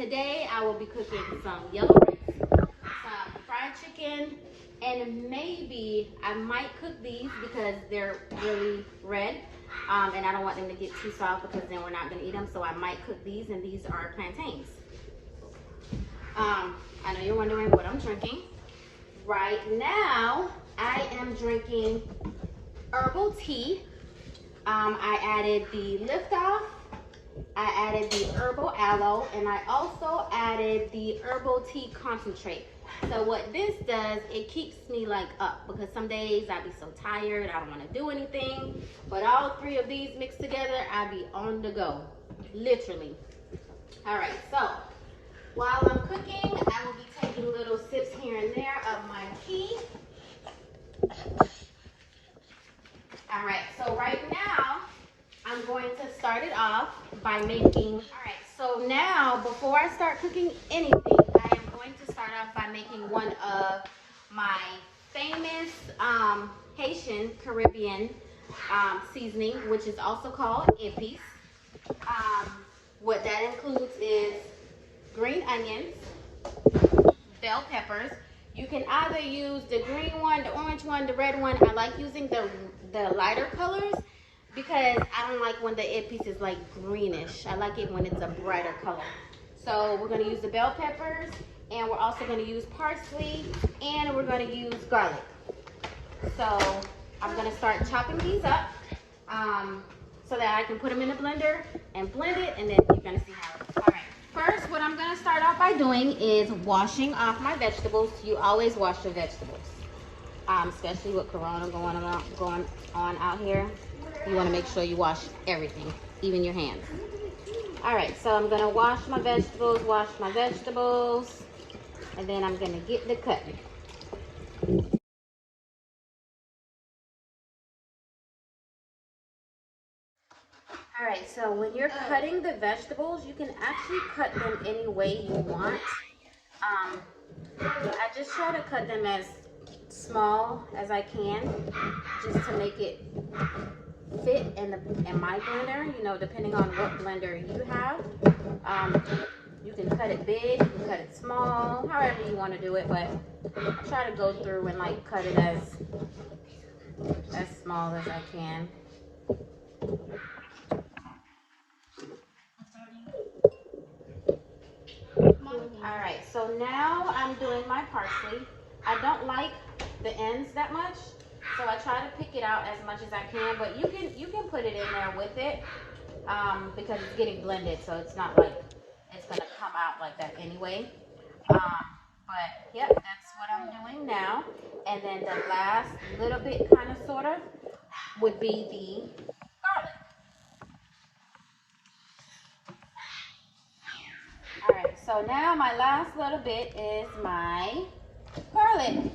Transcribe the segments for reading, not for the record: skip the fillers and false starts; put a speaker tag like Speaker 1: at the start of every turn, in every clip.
Speaker 1: Today I will be cooking some yellow rice, some fried chicken, and maybe I might cook these because they're really red. And I don't want them to get too soft because then we're not going to eat them. So I might cook these, and these are plantains. I know you're wondering what I'm drinking. Right now, I am drinking herbal tea. I added the Liftoff, I added the herbal aloe, and I also added the herbal tea concentrate. So what this does, it keeps me like up because some days I be so tired, I don't want to do anything. But all three of these mixed together, I be on the go, literally. All right, so while I'm cooking, I will be taking little sips here and there of my tea. All right, so right now, I'm going to start it off by making, all right, so now before I start cooking anything, I am going to start off by making one of my famous Haitian Caribbean seasoning, which is also called epis. What that includes is green onions, bell peppers. You can either use the green one, the orange one, the red one. I like using the lighter colors because I don't like when the epis is like greenish. I like it when it's a brighter color. So we're going to use the bell peppers, and we're also going to use parsley, and we're going to use garlic. So I'm going to start chopping these up so that I can put them in the blender and blend it, and then you're going to see how it goes. All right. First, what I'm going to start off by doing is washing off my vegetables. You always wash your vegetables, especially with Corona going on out here. You want to make sure you wash everything, even your hands. All right, so I'm going to wash my vegetables, and then I'm going to get the cutting. All right, so when you're cutting the vegetables, you can actually cut them any way you want. I just try to cut them as small as I can, just to make it fit in my blender. You know, depending on what blender you have, you can cut it big, you can cut it small, however you want to do it. But I try to go through and like cut it as small as I can. All right, so now I'm doing my parsley. I don't like the ends that much, so I try to pick it out as much as I can, but you can put it in there with it because it's getting blended, so it's not like it's gonna come out like that anyway. But yep, that's what I'm doing now. And then the last little bit, kind of sort of, would be the garlic. All right, so now my last little bit is my garlic.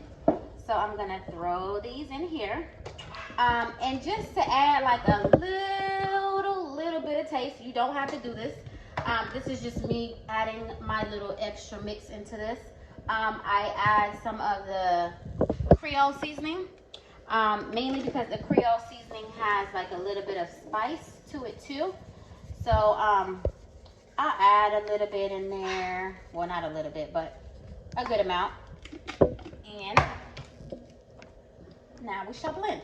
Speaker 1: So I'm gonna throw these in here. And just to add like a little bit of taste, you don't have to do this. This is just me adding my little extra mix into this. I add some of the Creole seasoning, mainly because the Creole seasoning has like a little bit of spice to it too. So I'll add a little bit in there. Well, not a little bit, but a good amount. And now we shall blend.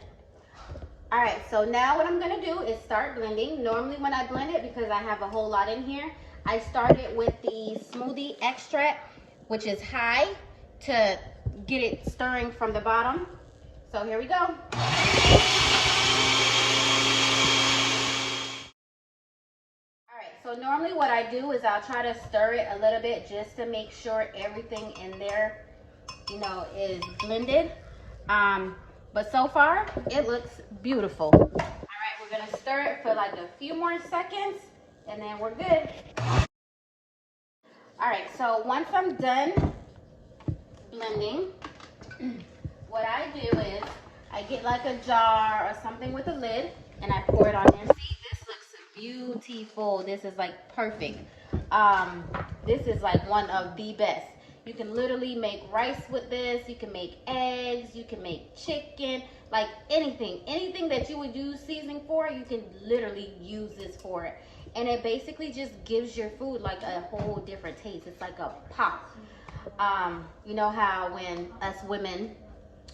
Speaker 1: All right, so now what I'm gonna do is start blending. Normally when I blend it, because I have a whole lot in here, I started with the smoothie extract, which is high, to get it stirring from the bottom. So here we go. All right, so normally what I do is I'll try to stir it a little bit just to make sure everything in there, you know, is blended. But so far, it looks beautiful. All right, we're gonna stir it for like a few more seconds, and then we're good. All right, so once I'm done blending, what I do is I get like a jar or something with a lid, and I pour it on there. See, this looks beautiful. This is like perfect. This is like one of the best. You can literally make rice with this. You can make eggs. You can make chicken. Like anything that you would use seasoning for, you can literally use this for it. and it basically just gives your food like a whole different taste. It's like a pop. You know how when us women,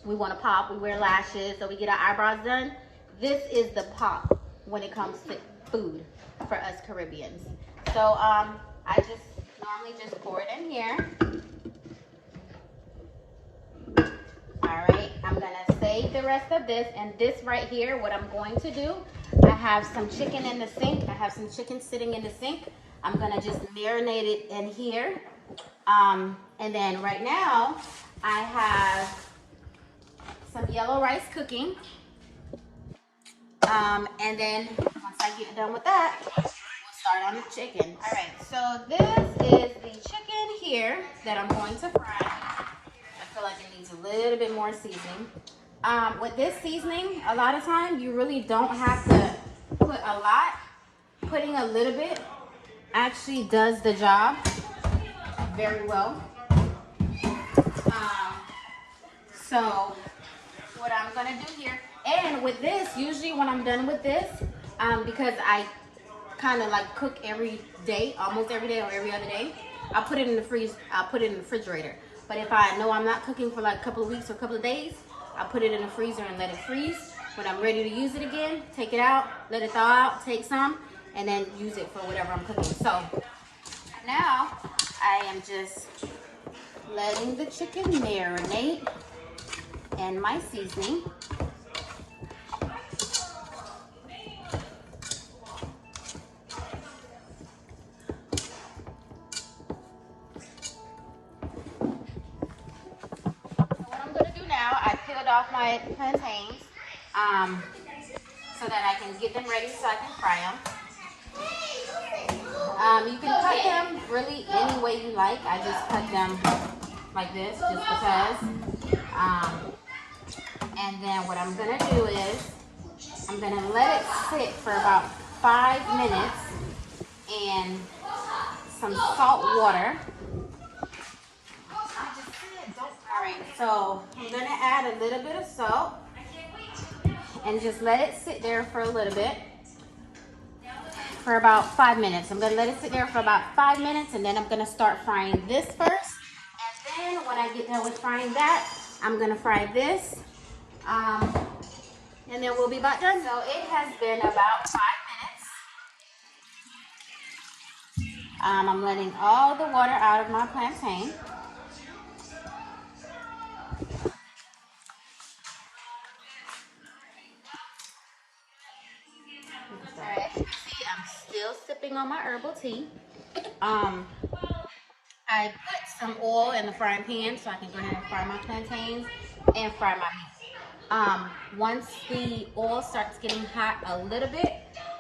Speaker 1: we want to pop, we wear lashes, so we get our eyebrows done. This is the pop when it comes to food for us Caribbeans. So I just normally just pour it in here. All right, I'm gonna save the rest of this, and this right here, what I'm going to do, I have some chicken in the sink. I have some chicken sitting in the sink. I'm gonna just marinate it in here. And then right now, I have some yellow rice cooking. And then once I get done with that, we'll start on the chicken. All right, so this is the chicken here that I'm going to fry. I feel like it needs a little bit more seasoning. With this seasoning, a lot of time you really don't have to put a lot. Putting a little bit actually does the job very well. So what I'm gonna do here, and with this, usually when I'm done with this, because I kind of like cook every day, almost every day or every other day, I'll put it in the freeze. I'll put it in the refrigerator. But if I know I'm not cooking for like a couple of weeks or a couple of days, I'll put it in the freezer and let it freeze. When I'm ready to use it again, take it out, let it thaw out, take some, and then use it for whatever I'm cooking. So now I am just letting the chicken marinate and my seasoning. I peeled off my plantains so that I can get them ready so I can fry them. You can cut them really any way you like. I just cut them like this just because. And then what I'm going to do is I'm going to let it sit for about 5 minutes in some salt water. Alright, so I'm going to add a little bit of salt and just let it sit there for a little bit, for about 5 minutes. I'm going to let it sit there for about 5 minutes, and then I'm going to start frying this first. And then when I get done with frying that, I'm going to fry this, and then we'll be about done. So it has been about 5 minutes. I'm letting all the water out of my plantain. Alright, see, I'm still sipping on my herbal tea. I put some oil in the frying pan so I can go ahead and fry my plantains and fry my meat. Once the oil starts getting hot a little bit,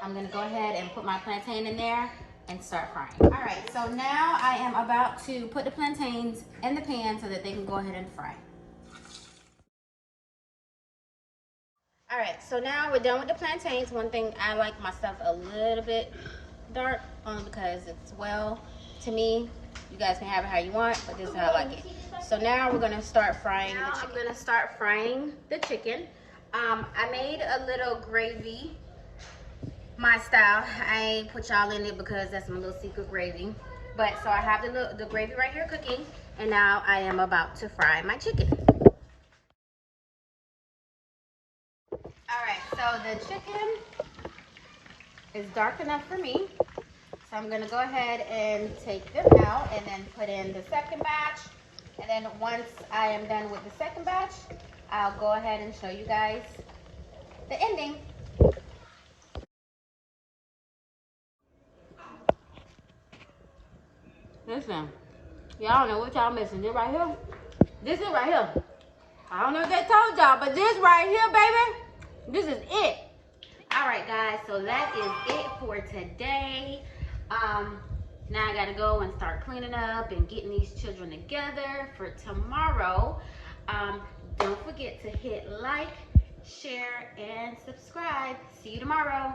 Speaker 1: I'm going to go ahead and put my plantain in there and start frying. Alright, so now I am about to put the plantains in the pan so that they can go ahead and fry. Alright, so now we're done with the plantains. One thing, I like my stuff a little bit dark only because it's, well, to me, you guys can have it how you want, but this is how I like it. So now we're going to start frying the chicken. I'm going to start frying the chicken. I made a little gravy, my style. I ain't put y'all in it because that's my little secret gravy. But so I have the gravy right here cooking, and now I am about to fry my chicken. Alright, so the chicken is dark enough for me. So I'm going to go ahead and take them out and then put in the second batch. And then once I am done with the second batch, I'll go ahead and show you guys the ending. Listen, y'all don't know what y'all missing. This right here. This is right here. I don't know if they told y'all, but this right here, baby, this is it. Alright guys, so that is it for today. Now I gotta go and start cleaning up and getting these children together for tomorrow. Don't forget to hit like, share, and subscribe. See you tomorrow.